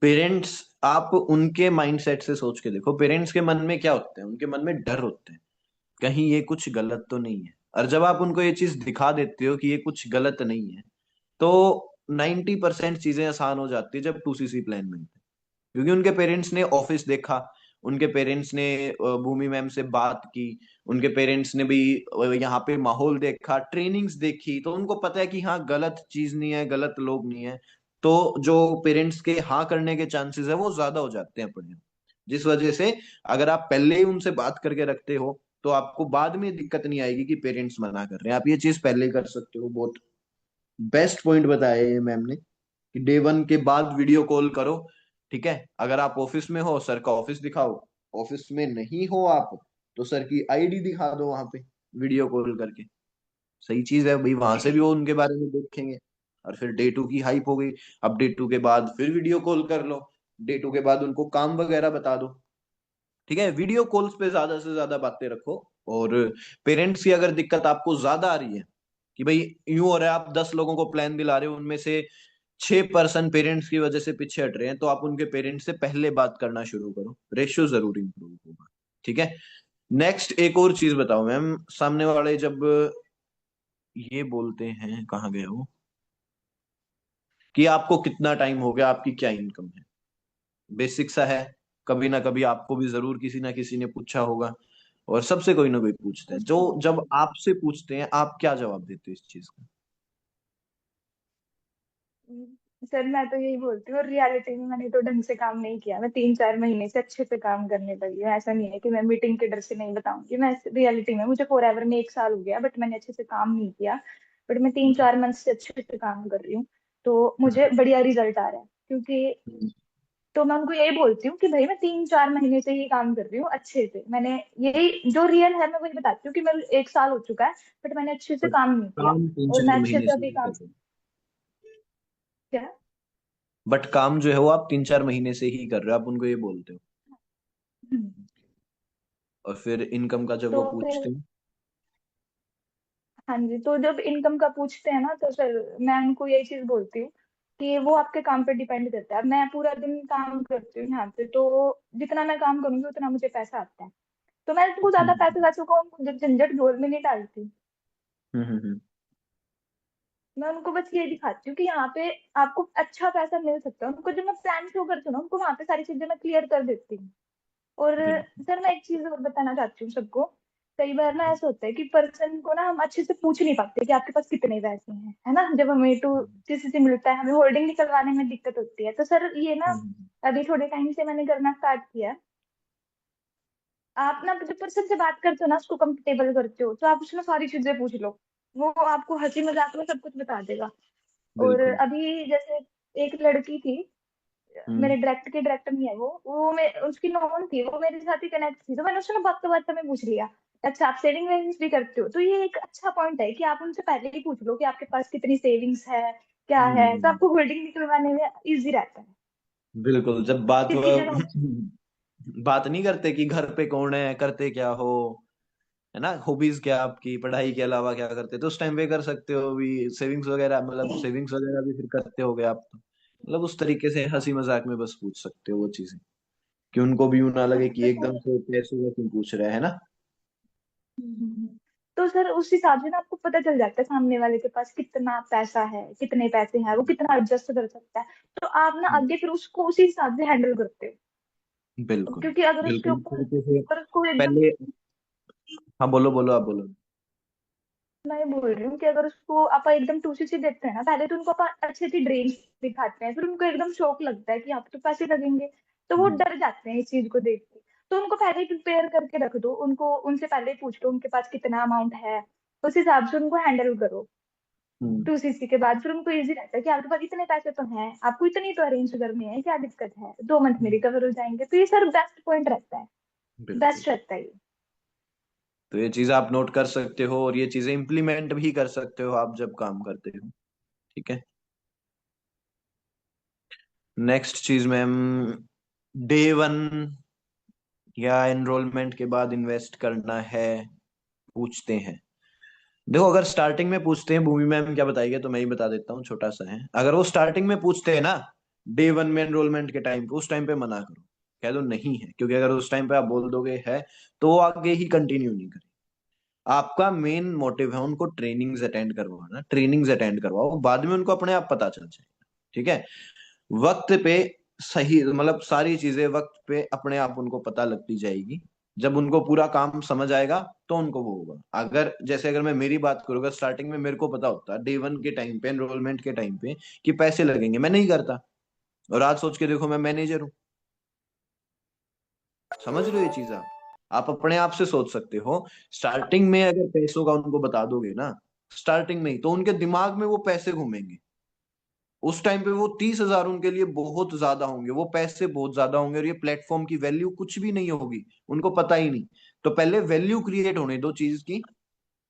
पेरेंट्स। आप उनके माइंडसेट से सोच के देखो, पेरेंट्स के मन में क्या होते हैं, उनके मन में डर होते हैं, कहीं ये कुछ गलत तो नहीं है। और जब आप उनको ये चीज दिखा देते हो कि ये कुछ गलत नहीं है, तो 90% चीजें आसान हो जाती है जब 2CC प्लान में। क्योंकि उनके पेरेंट्स ने ऑफिस देखा, उनके पेरेंट्स ने भूमि मैम से बात की, उनके पेरेंट्स ने भी यहाँ पे माहौल देखा, ट्रेनिंग्स देखी, तो उनको पता है कि हाँ गलत चीज नहीं है, गलत लोग नहीं है। तो जो पेरेंट्स के हाँ करने के चांसेस है वो ज्यादा हो जाते हैं पढ़ने। जिस वजह से अगर आप पहले ही उनसे बात करके रखते हो, तो आपको बाद में दिक्कत नहीं आएगी कि पेरेंट्स मना कर रहे हैं। आप ये चीज पहले ही कर सकते हो। बहुत बेस्ट पॉइंट बताया ये मैम ने, कि डे 1 के बाद वीडियो कॉल करो। ठीक है, अगर आप ऑफिस में हो, सर का ऑफिस दिखाओ। ऑफिस में नहीं हो आप, तो सर की आईडी दिखा दो वहां पे वीडियो कॉल करके। सही चीज है भाई, वहां से भी वो उनके बारे में देखेंगे। और फिर डे 2 की हाइप हो गई। अब डे 2 के बाद फिर वीडियो कॉल कर लो। डे 2 के बाद उनको काम वगैरह बता दो। ठीक है, वीडियो कॉल्स पे ज्यादा से ज्यादा बातें रखो। और पेरेंट्स की अगर दिक्कत आपको ज्यादा आ रही है, कि भाई यूं हो रहा है, आप 10 लोगों को प्लान दिला रहे हो, उनमें से 6 पर्सन पेरेंट्स की वजह से पीछे हट रहे हैं, तो आप उनके पेरेंट्स से पहले बात करना शुरू करो, रेशियो जरूर इंप्रूव होगा। ठीक है। नेक्स्ट एक और चीज बताओ मैम, सामने वाले जब ये बोलते हैं, कहाँ गए वो, कि आपको कितना टाइम हो गया, आपकी क्या इनकम है, बेसिक सा है, कभी ना कभी आपको भी जरूर किसी ना किसी ने पूछा होगा, और सबसे कोई ना कोई पूछते हैं। जो जब आपसे पूछते हैं, आप क्या जवाब देते हो इस चीज का? सर मैं तो यही बोलती हूँ, रियलिटी में मैंने तो ढंग से काम नहीं किया, मैं 3-4 महीने से अच्छे से काम करने लगी हूँ, ऐसा नहीं है कि मैं मीटिंग के डर से नहीं बताऊंगी, मैं रियलिटी में, मुझे फॉर एवर में 1 साल हो गया, बट मैंने अच्छे से काम नहीं किया, बट मैं 3-4 मंथ से अच्छे से काम कर रही हूँ, तो मुझे बढ़िया रिजल्ट आ रहा है। क्योंकि तो मैं उनको यही बोलती हूँ कि भाई मैं 3-4 महीने से ही काम कर रही हूँ अच्छे से, मैंने यही जो रियल है मैं वही बताती हूँ कि मैं 1 साल हो चुका है, बट मैंने अच्छे से बट काम नहीं किया, काम तीन और मैं चार अच्छे महीने से से अभी ही कर काम रहे हो। क्या। बट काम जो है वो आप 3-4 महीने से ही कर रहे हो, आप उनको ये बोलते हो। हम्म। और फिर इनकम का जब तो वो फिर पूछते हैं? हाँ जी, तो जब इनकम का पूछते हैं ना, तो सर मैं उनको यही चीज बोलती हूँ कि वो आपके काम पे डिपेंड करता है। अब मैं पूरा दिन काम करती हूँ यहाँ पे, तो जितना मैं काम करूंगी उतना मुझे पैसा आता है, तो मैं उनको ज्यादा पैसे हम्म। वैसे को झंझट झोल में नहीं डालती। हम्म। हम्म। मैं उनको बस ये दिखाती हूँ कि यहाँ पे आपको अच्छा पैसा मिल सकता है, उनको जब मैं प्लान शो करती हूँ ना, उनको वहां पे सारी चीजें मैं क्लियर कर देती हूँ। और बिल्कुल। सर मैं एक चीज और बताना चाहती हूँ सबको। कई बार ना ऐसा होता है कि पर्सन को ना हम अच्छे से पूछ नहीं पाते कि आपके पास कितने पैसे हैं, है ना। जब हमें टू किसी से मिलता है, हमें होल्डिंग निकलवाने में दिक्कत होती है। तो सर ये ना हम्म। अभी थोड़े टाइम से मैंने करना स्टार्ट किया है। आप ना जब पर्सन से बात करते हो ना, उसको कंफर्टेबल करते हो, तो आप उसमें सारी चीजें पूछ लो। वो आपको हंसी मजाक में सब कुछ बता देगा। और बिल्कुल। अभी जैसे एक लड़की थी, हम्म। मेरे डायरेक्ट की डायरेक्टर नहीं है वो मैं उसकी नॉन थी, वो मेरे साथ ही कनेक्ट थी। तो मैंने उससे ना बात में पूछ लिया, अच्छा आप सेविंग वेविंग्स भी करते हो? तो ये एक अच्छा पॉइंट है कि आप उनसे पहले ही पूछ लो कि आपके पास कितनी सेविंग्स है, क्या है, तो हम्म। आपको होल्डिंग निकलवाने में इजी रहता है। बिल्कुल। जब बात किसी जगह बात नहीं करते कि घर पे कौन है, करते क्या हो, है ना, हॉबीज क्या आपकी, पढ़ाई के अलावा क्या करते, तो उस टाइम पे कर सकते हो भी सेविंग्स वगैरह, मतलब सेविंग्स वगैरह भी फिर करते होगे आप तो, मतलब उस तरीके से हंसी मजाक में बस पूछ सकते हो वो चीजें, कि उनको भी यूं ना लगे कि तो एकदम सर से पैसों का क्यों पूछ रहे हैं ना। तो सर उस हिसाब से ना आपको पता चल जाता है सामने वाले के पास कितना पैसा है, कितने पैसे हैं, वो कितना एडजस्ट कर सकता है। तो आप ना आगे फिर उसको उसी हिसाब से हैंडल करते हो। बिल्कुल। क्योंकि अगर उसके बिल्कुल इस ऊपर तरीके से अगर उसको एकदम, पहले। हाँ बोलो बोलो, आप बोलो। मैं ये बोल रही हूँ कि अगर उसको आप एकदम टू सी देते हैं ना, पहले तो उनको आप अच्छी अच्छी ड्रीम्स दिखाते हैं, फिर उनको एकदम शौक लगता है कि आप तो पैसे लगेंगे, तो वो हम्म। डर जाते हैं इस चीज को देख के। तो उनको पहले ही प्रिपेयर करके रख दो, उनको उनसे पहले ही पूछ लो उनके पास कितना अमाउंट है, उस हिसाब से उनको हैंडल करो। हम्म। टू सीसी के बाद फिर उनको इजी रहता है कि आपके पास इतने पैसे तो हैं, आपको इतनी तो अरेंज करनी है, क्या दिक्कत है, 2 मंथ में हम्म। रिकवर हो जाएंगे। तो ये सर बेस्ट पॉइंट रहता है, बिल्कुल। बेस्ट रहता है ये। तो ये चीज आप नोट कर सकते हो, और ये चीजें इम्प्लीमेंट भी कर सकते हो आप जब काम करते हो। ठीक है। नेक्स्ट चीज मैम, डे 1 या एनरोलमेंट के बाद इन्वेस्ट करना है, पूछते हैं। देखो अगर स्टार्टिंग में पूछते हैं, भूमि मैम क्या बताएगी तो मैं ही बता देता हूँ, छोटा सा है। अगर वो स्टार्टिंग में पूछते हैं ना, डे 1 में एनरोलमेंट के टाइम पे, उस टाइम पे मना करो, कह दो नहीं है, क्योंकि अगर उस टाइम पे आप बोल दोगे है, तो वो आगे ही कंटिन्यू नहीं करे। आपका मेन मोटिव है उनको ट्रेनिंग्स अटेंड करवाना, ट्रेनिंग्स अटेंड करवाओ, बाद में उनको अपने आप पता चल जाएगा। ठीक है। वक्त पे सही, मतलब सारी चीजें वक्त पे अपने आप उनको पता लगती जाएगी। जब उनको पूरा काम समझ आएगा तो उनको वो होगा। अगर जैसे अगर मैं मेरी बात करूंगा, स्टार्टिंग में मेरे को पता होता डे 1 के टाइम पे, एनरोलमेंट के टाइम पे, कि पैसे लगेंगे, मैं नहीं करता। और आज सोच के देखो मैं मैनेजर हूँ। समझ रहे हो ये चीज आप अपने आप से सोच सकते हो। स्टार्टिंग में अगर पैसों का उनको बता दोगे ना, स्टार्टिंग में ही, तो उनके दिमाग में वो पैसे घूमेंगे। उस टाइम पे वो 30,000 उनके लिए बहुत ज्यादा होंगे, वो पैसे बहुत ज्यादा होंगे, और ये प्लेटफॉर्म की वैल्यू कुछ भी नहीं होगी, उनको पता ही नहीं। तो पहले वैल्यू क्रिएट होने दो चीज की।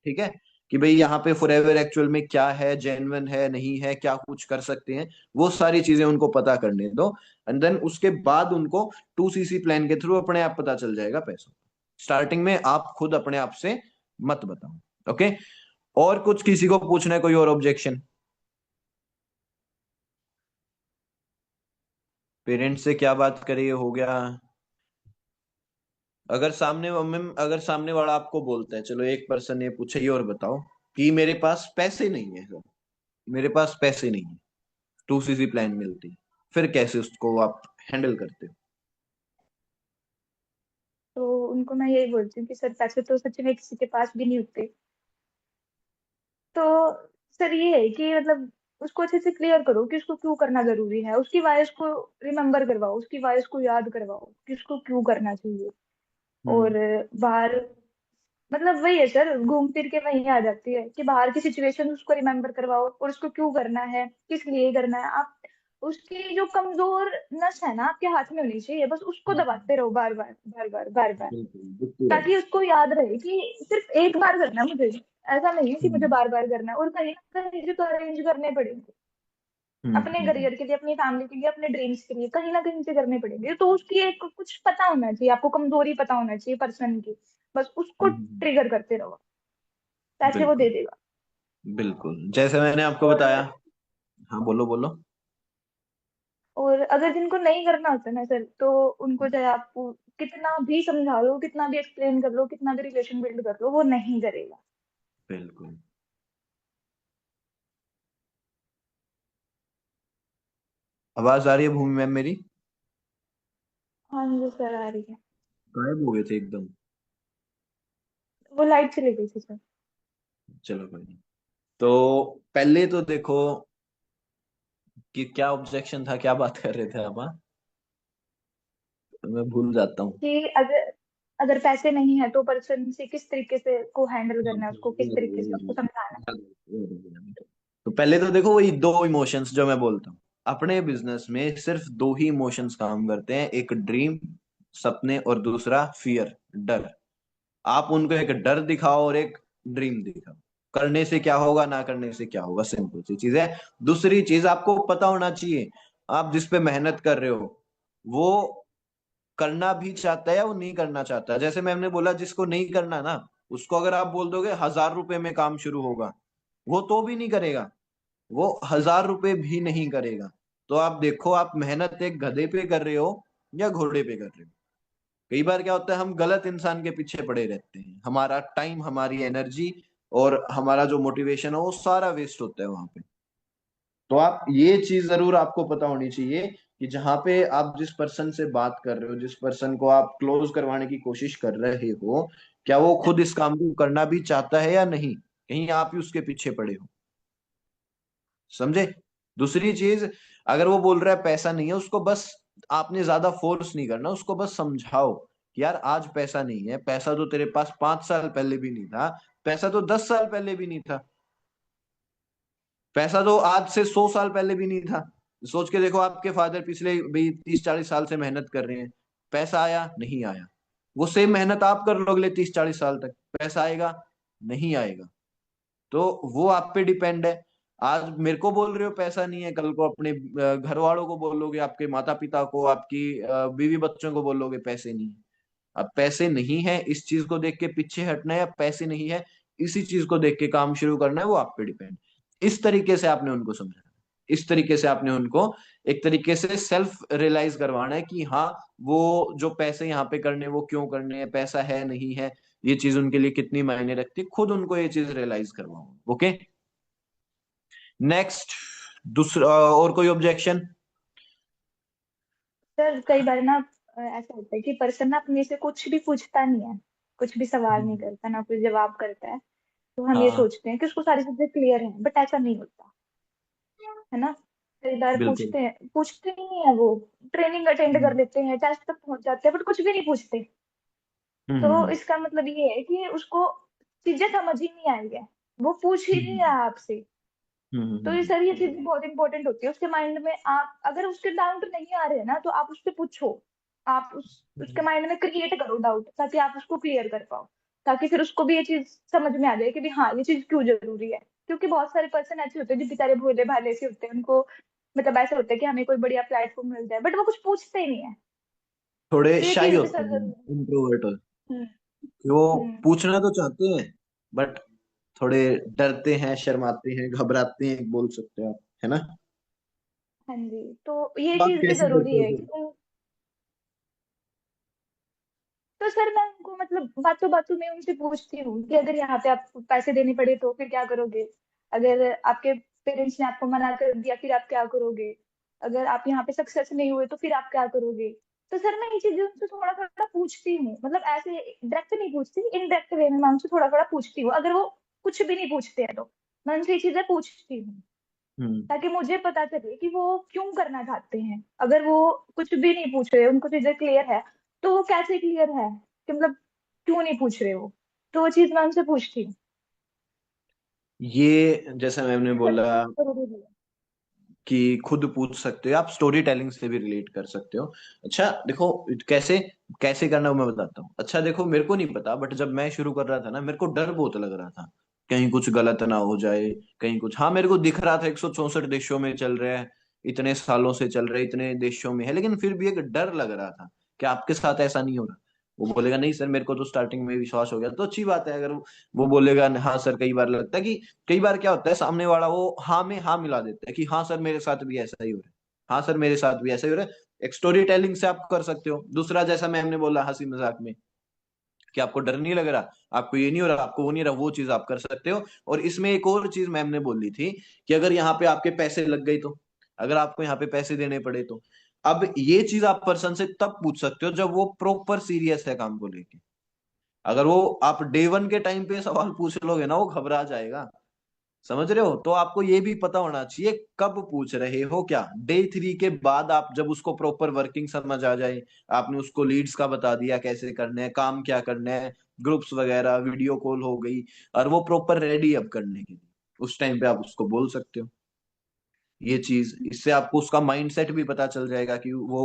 ठीक है। कि भाई यहाँ पे फॉरएवर एक्चुअल में क्या है, जेन्युइन है नहीं है, क्या कुछ कर सकते हैं, वो सारी चीजें उनको पता करने दो। एंड देन उसके बाद उनको 2CC प्लान के थ्रू अपने आप पता चल जाएगा पैसों। स्टार्टिंग में आप खुद अपने आप से मत बताओ। ओके। और कुछ किसी को पूछना है, कोई और ऑब्जेक्शन? पेरेंट्स से क्या बात करिए, हो गया। अगर सामने मैम, अगर सामने वाला आपको बोलता है, चलो एक पर्सन ये पूछे, ये और बताओ कि मेरे पास पैसे नहीं है सर, मेरे पास पैसे नहीं है, 2CC प्लान मिलती, फिर कैसे उसको आप हैंडल करते हो? तो उनको मैं यही बोलती हूँ कि सर पैसे तो सच में किसी के पास भी नहीं होते। तो सर ये है कि मतलब उसको अच्छे से क्लियर करो कि उसको क्यों करना जरूरी है, उसकी वॉइस को रिमेम्बर करवाओ, उसकी वॉइस को याद करवाओ कि उसको क्यों करना चाहिए। हम्म। और बाहर मतलब वही है सर, घूम फिर के वही आ जाती है कि बाहर की सिचुएशन उसको रिमेम्बर करवाओ और उसको क्यों करना है, किस लिए करना है। आप उसकी जो कमजोर नस है ना आपके हाथ में होनी चाहिए, बस उसको दबाते रहो बार बार बार बार बार बार, बिल्कुल बिल्कुल है। ताकि उसको याद रहे कि सिर्फ एक बार करना है मुझे, ऐसा नहीं है कि मुझे हम्म। बार बार करना है। और कहीं ना कहीं तो अरेंज करने पड़ेंगे अपने हम्म। करियर के लिए, अपनी फैमिली के लिए, अपने ड्रीम्स के लिए, कहीं ना कहीं से करने पड़ेंगे। तो उसकी एक कुछ पता होना चाहिए, आपको कमजोरी पता होना चाहिए पर्सन की, बस उसको हम्म। ट्रिगर करते रहो, पैसे वो बिल्कुल। दे देगा। बिल्कुल जैसे मैंने आपको और बताया। हाँ बोलो बोलो। और अगर जिनको नहीं करना होता ना सर, तो उनको चाहे आप कितना भी समझा लो, कितना भी एक्सप्लेन कर लो, कितना भी रिलेशन बिल्ड कर लो, वो नहीं करेगा। बिल्कुल। आवाज आ रही है भूमि मैम मेरी? हाँ जी सर, आ रही है। गायब हो गए थे एकदम। वो लाइट चली गई थी सर। चलो कोई नहीं। तो पहले तो देखो कि क्या ऑब्जेक्शन था, क्या बात कर रहे थे आप, हाँ? मैं भूल जाता हूँ। कि अगर अगर पैसे नहीं है तो पर्सन से किस तरीके से को हैंडल करना है, उसको किस तरीके से उसको समझाना तो पहले तो देखो वही दो इमोशंस जो मैं बोलता हूँ, अपने बिजनेस में सिर्फ दो ही इमोशंस काम करते हैं, एक ड्रीम, सपने, और दूसरा फियर, डर। आप उनको एक डर दिखाओ और एक ड्रीम दिखाओ, करने से क्या होगा, ना करने से क्या होगा, सिंपल सी चीज है। दूसरी चीज आपको पता होना चाहिए, आप जिस पे मेहनत कर रहे हो वो करना भी चाहता है या वो नहीं करना चाहता। जैसे मैंने बोला, जिसको नहीं करना ना, उसको अगर आप बोल दोगे 1,000 रुपए में काम शुरू होगा, वो तो भी नहीं करेगा, वो 1,000 रुपए भी नहीं करेगा। तो आप देखो, आप मेहनत एक गधे पे कर रहे हो या घोड़े पे कर रहे हो। कई बार क्या होता है, हम गलत इंसान के पीछे पड़े रहते हैं, हमारा टाइम, हमारी एनर्जी और हमारा जो मोटिवेशन है वो सारा वेस्ट होता है वहां पे। तो आप ये चीज जरूर आपको पता होनी चाहिए कि जहां पे आप जिस पर्सन से बात कर रहे हो, जिस पर्सन को आप क्लोज करवाने की कोशिश कर रहे हो, क्या वो खुद इस काम को करना भी चाहता है या नहीं, कहीं आप ही उसके पीछे पड़े हो। समझे? दूसरी चीज, अगर वो बोल रहा है पैसा नहीं है, उसको बस, आपने ज्यादा फोर्स नहीं करना, उसको बस समझाओ कि यार आज पैसा नहीं है, पैसा तो तेरे पास 5 साल पहले भी नहीं था, पैसा तो 10 साल पहले भी नहीं था, पैसा तो आज से 100 साल पहले भी नहीं था। सोच के देखो, आपके फादर पिछले भाई 30-40 साल से मेहनत कर रहे हैं, पैसा आया नहीं आया? वो सेम मेहनत आप कर लो अगले 30-40 साल तक, पैसा आएगा नहीं आएगा? तो वो आप पे डिपेंड है। आज मेरे को बोल रहे हो पैसा नहीं है, कल को अपने घर वालों को बोलोगे, आपके माता पिता को, आपकी बीवी बच्चों को बोलोगे पैसे नहीं है। अब पैसे नहीं है इस चीज को देख के पीछे हटना है, या पैसे नहीं है इसी चीज को देख के काम शुरू करना है, वो आप पे डिपेंड। इस तरीके से आपने उनको समझाना, इस तरीके से आपने उनको एक तरीके से सेल्फ रियलाइज करवाना है कि हाँ, वो जो पैसे यहाँ पे करने, वो क्यों करने हैं, पैसा है नहीं है, ये चीज उनके लिए कितनी मायने रखती है, खुद उनको ये चीज रियलाइज करवाओ। Okay, next. दूसरा और कोई ऑब्जेक्शन? सर। कई बार ना ऐसा होता है कि पर्सन ना अपने से कुछ भी पूछता नहीं है, कुछ भी सवाल नहीं करता, ना कुछ जवाब करता है। तो हम ये हाँ, सोचते हैं कि उसको सारी चीजें क्लियर है, बट ऐसा नहीं होता है ना। कई बार बिल्कुल। पूछते ही नहीं है वो। ट्रेनिंग अटेंड कर हम्म लेते हैं, टेस्ट तक पहुंच जाते हैं, बट कुछ भी नहीं पूछते। तो हम्म इसका मतलब ये है कि उसको चीजें समझ ही नहीं आई है, वो पूछ ही नहीं हम्म रहा आपसे। तो ये हम्म सर, ये चीज बहुत इंपॉर्टेंट होती है उसके माइंड में। आप अगर उसके डाउट नहीं आ रहे हैं ना, तो आप उससे पूछो। आप उसके हम्म। माइंड में क्रिएट करो डाउट, ताकि आप उसको क्लियर कर पाओ। ताकि फिर उसको भी ये चीज समझ में आ जाए कि भी हाँ, ये चीज क्यों जरूरी है। क्योंकि बहुत सारे पर्सन ऐसे होते हैं जो बेचारे भोले भाले से होते हैं, उनको मतलब ऐसे होता है कि हमें कोई बढ़िया प्लेटफॉर्म मिल जाए, बट वो कुछ पूछते ही नहीं है। थोड़े तो ये शाई चीज भी होते सर हैं, जरूरी है। इंट्रोवर्ट, हम्म। वो हम्म। पूछना तो चाहते हैं बट थोड़े डरते हैं, शर्माते हैं, घबराते हैं, बोल सकते हो आप, है ना? हाँ जी, तो ये तो आप चीज भी कैसे जरूरी करते हो है फिर? कि तो सर मैं उनको मतलब बातों बातों में उनसे पूछती हूँ कि अगर यहाँ पे आपको पैसे देने पड़े तो फिर क्या करोगे। अगर आपके पेरेंट्स ने आपको मना कर दिया फिर आप क्या करोगे। अगर आप यहाँ पे सक्सेस नहीं हुए तो फिर आप क्या करोगे। तो सर मैं ये चीजें उनसे थोड़ा थोड़ा पूछती हूँ, मतलब ऐसे डायरेक्ट नहीं पूछती, इनडायरेक्ट वे में मैं उनसे थोड़ा थोड़ा पूछती हूँ। अगर वो कुछ भी नहीं पूछते हैं तो मैं उनसे ये चीजें पूछती हूँ, हम्म ताकि मुझे पता चले कि वो क्यों करना चाहते हैं। अगर वो कुछ भी नहीं पूछ रहे, उनको चीजें क्लियर है, तो वो कैसे क्लियर है कि मतलब क्यों नहीं पूछ रहे वो। तो वो चीज मैं उनसे पूछती हूँ। ये जैसा मैम ने ये सर बोला जरूरी भी है। कि खुद पूछ सकते हो, आप स्टोरी टेलिंग से भी रिलेट कर सकते हो। अच्छा देखो, कैसे कैसे करना वो मैं बताता हूँ। अच्छा देखो, मेरे को नहीं पता बट जब मैं शुरू कर रहा था ना, मेरे को डर बहुत लग रहा था, कहीं कुछ गलत ना हो जाए, कहीं कुछ। हाँ, मेरे को दिख रहा था 164 देशों में चल रहा है, इतने सालों से चल रहा है, इतने देशों में है, लेकिन फिर भी एक डर लग रहा था कि आपके साथ ऐसा नहीं हो रहा। वो बोलेगा नहीं सर, मेरे को तो स्टार्टिंग में विश्वास हो गया, तो अच्छी बात है। अगर वो बोलेगा हाँ सर, कई बार लगता है कि, कई बार क्या होता है, सामने वाला वो हाँ में हाँ मिला देता है कि हाँ सर मेरे साथ भी ऐसा ही हो रहा है, हाँ सर मेरे साथ भी ऐसा ही हो रहा है। एक स्टोरी टेलिंग से आप कर सकते हो। दूसरा, जैसा मैम ने बोला हंसी मजाक में, कि आपको डर नहीं लग रहा, आपको ये नहीं हो रहा, आपको वो नहीं हो रहा, वो चीज आप कर सकते हो। और इसमें एक और चीज मैम ने बोली थी कि अगर यहाँ पे आपके पैसे लग गए तो, अगर आपको यहाँ पे पैसे देने पड़े तो, अब ये चीज आप पर्सन से तब पूछ सकते हो जब वो प्रॉपर सीरियस है काम को लेके। अगर वो आप डे वन के टाइम पे सवाल पूछ लोगे ना, वो घबरा जाएगा। समझ रहे हो? तो आपको ये भी पता होना चाहिए कब पूछ रहे हो क्या। डे थ्री के बाद आप जब उसको प्रॉपर वर्किंग समझ आ जाए, आपने उसको लीड्स का बता दिया कैसे करने हैं, काम क्या करना है, ग्रुप्स वगैरह, वीडियो कॉल हो गई, और वो प्रॉपर रेडी अब करने के लिए, उस टाइम पे आप उसको बोल सकते हो ये चीज। इससे आपको उसका माइंडसेट भी पता चल जाएगा कि वो